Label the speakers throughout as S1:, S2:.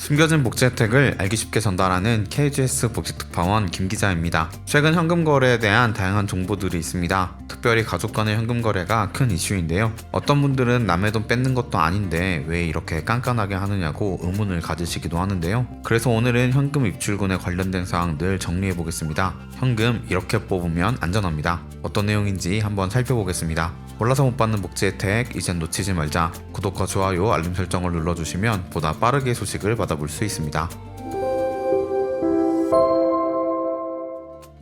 S1: 숨겨진 복지 혜택을 알기 쉽게 전달하는 KGS 복지특파원 김기자입니다. 최근 현금 거래에 대한 다양한 정보들이 있습니다. 특별히 가족 간의 현금 거래가 큰 이슈인데요. 어떤 분들은 남의 돈 뺏는 것도 아닌데 왜 이렇게 깐깐하게 하느냐고 의문을 가지시기도 하는데요. 그래서 오늘은 현금 입출금에 관련된 사항들 정리해 보겠습니다. 현금 이렇게 뽑으면 안전합니다. 어떤 내용인지 한번 살펴보겠습니다. 몰라서 못 받는 복지 혜택 이젠 놓치지 말자. 구독과 좋아요, 알림 설정을 눌러주시면 보다 빠르게 소식을 받아볼 수 있습니다.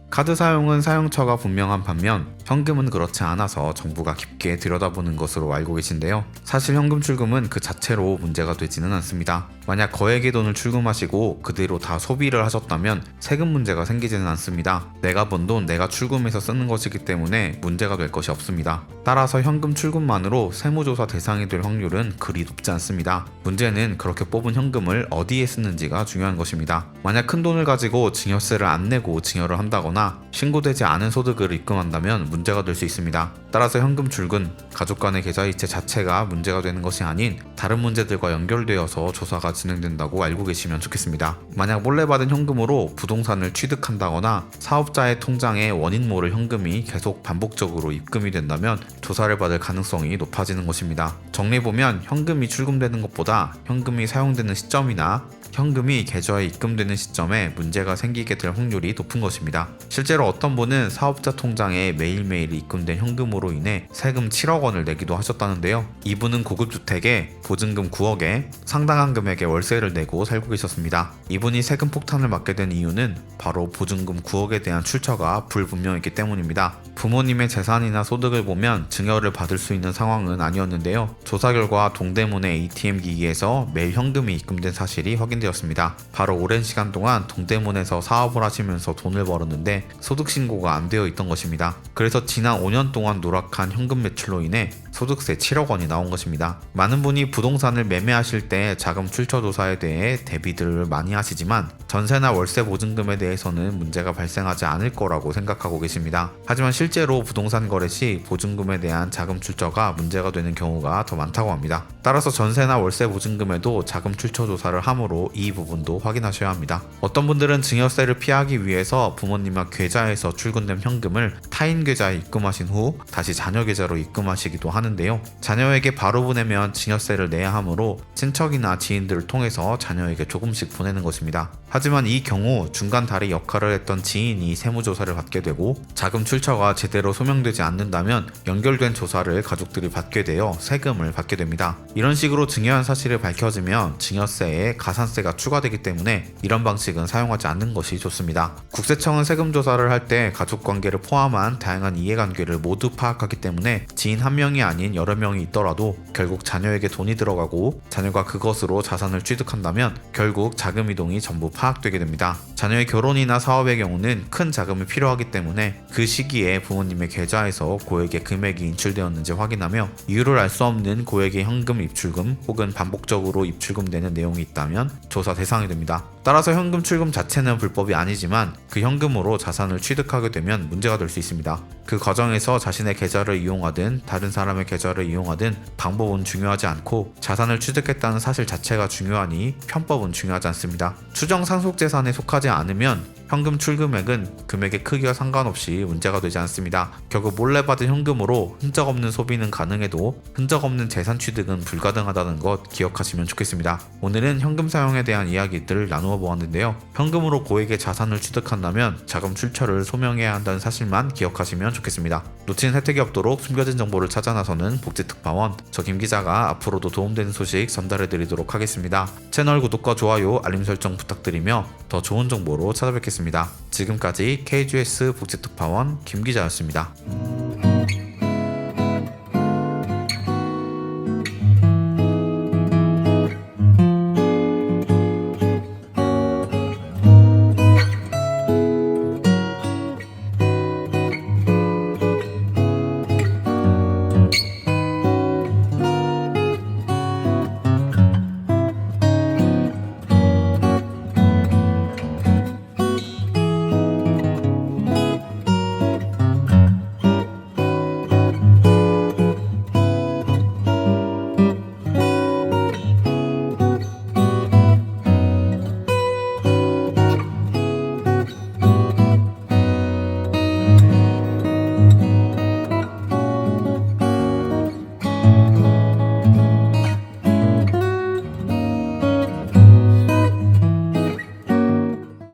S1: 카드 사용은 사용처가 분명한 반면 현금은 그렇지 않아서 정부가 깊게 들여다보는 것으로 알고 계신데요. 사실 현금 출금은 그 자체로 문제가 되지는 않습니다. 만약 거액의 돈을 출금하시고 그대로 다 소비를 하셨다면 세금 문제가 생기지는 않습니다. 내가 번 돈 내가 출금해서 쓰는 것이기 때문에 문제가 될 것이 없습니다. 따라서 현금 출금만으로 세무조사 대상이 될 확률은 그리 높지 않습니다. 문제는 그렇게 뽑은 현금을 어디에 쓰는지가 중요한 것입니다. 만약 큰 돈을 가지고 증여세를 안 내고 증여를 한다거나 신고되지 않은 소득을 입금한다면 문제가 될 수 있습니다. 따라서 현금 출금, 가족 간의 계좌이체 자체가 문제가 되는 것이 아닌 다른 문제들과 연결되어서 조사가 진행된다고 알고 계시면 좋겠습니다. 만약 몰래 받은 현금으로 부동산을 취득한다거나 사업자의 통장에 원인 모를 현금이 계속 반복적으로 입금이 된다면 조사를 받을 가능성이 높아지는 것입니다. 정리해보면 현금이 출금되는 것보다 현금이 사용되는 시점이나 현금이 계좌에 입금되는 시점에 문제가 생기게 될 확률이 높은 것입니다. 실제로 어떤 분은 사업자 통장에 매일매일 입금된 현금으로 인해 세금 7억 원을 내기도 하셨다는데요. 이분은 고급 주택에 보증금 9억에 상당한 금액의 월세를 내고 살고 계셨습니다. 이분이 세금 폭탄을 맞게 된 이유는 바로 보증금 9억에 대한 출처가 불분명했기 때문입니다. 부모님의 재산이나 소득을 보면 증여를 받을 수 있는 상황은 아니었는데요. 조사 결과 동대문의 ATM 기기에서 매일 현금이 입금된 사실이 확인되었습니다. 바로 오랜 시간 동안 동대문에서 사업을 하시면서 돈을 벌었는데 소득 신고가 안 되어 있던 것입니다. 그래서 지난 5년 동안 누락한 현금 매출로 인해 소득세 7억 원이 나온 것입니다. 많은 분이 부동산을 매매하실 때 자금 출처 조사에 대해 대비들을 많이 하시지만 전세나 월세 보증금에 대해서는 문제가 발생하지 않을 거라고 생각하고 계십니다. 하지만 실제로 부동산 거래 시 보증금에 대한 자금 출처가 문제가 되는 경우가 더 많다고 합니다. 따라서 전세나 월세 보증금에도 자금 출처 조사를 함으로 이 부분도 확인하셔야 합니다. 어떤 분들은 증여세를 피하기 위해서 부모님의 계좌에서 출금된 현금을 타인 계좌에 입금하신 후 다시 자녀 계좌로 입금하시기도 하는데요. 자녀에게 바로 보내면 증여세를 내야 하므로 친척이나 지인들을 통해서 자녀에게 조금씩 보내는 것입니다. 하지만 이 경우 중간 다리 역할을 했던 지인이 세무조사를 받게 되고 자금 출처가 제대로 소명되지 않는다면 연결된 조사를 가족들이 받게 되어 세금을 받게 됩니다. 이런 식으로 증여한 사실이 밝혀지면 증여세에 가산세가 추가되기 때문에 이런 방식은 사용하지 않는 것이 좋습니다. 국세청은 세금 조사를 할 때 가족관계를 포함한 다양한 이해관계를 모두 파악하기 때문에 지인 한 명이 아닌 여러 명이 있더라도 결국 자녀에게 돈이 들어가고 자녀가 그것으로 자산을 취득한다면 결국 자금 이동이 전부 파악되게 됩니다. 자녀의 결혼이나 사업의 경우는 큰 자금이 필요하기 때문에 그 시기에 부모님의 계좌에서 고액의 금액이 인출되었는지 확인하며 이유를 알 수 없는 고액의 현금 입출금 혹은 반복적으로 입출금되는 내용이 있다면 조사 대상이 됩니다. 따라서 현금 출금 자체는 불법이 아니지만 그 현금으로 자산을 취득하게 되면 문제가 될 수 있습니다. 그 과정에서 자신의 계좌를 이용하든 다른 사람의 계좌를 이용하든 방법은 중요하지 않고 자산을 취득했다는 사실 자체가 중요하니 편법은 중요하지 않습니다. 추정 상속재산에 속하지 않으면 현금 출금액은 금액의 크기와 상관없이 문제가 되지 않습니다. 결국 몰래 받은 현금으로 흔적 없는 소비는 가능해도 흔적 없는 재산 취득은 불가능하다는 것 기억하시면 좋겠습니다. 오늘은 현금 사용에 대한 이야기들을 나누어 보았는데요. 현금으로 고액의 자산을 취득한다면 자금 출처를 소명해야 한다는 사실만 기억하시면 좋겠습니다. 놓친 혜택이 없도록 숨겨진 정보를 찾아 나서는 복지특파원 저 김기자가 앞으로도 도움되는 소식 전달해 드리도록 하겠습니다. 채널 구독과 좋아요, 알림 설정 부탁드리며 더 좋은 정보로 찾아뵙겠습니다. 지금까지 KGS 복지특파원 김기자였습니다.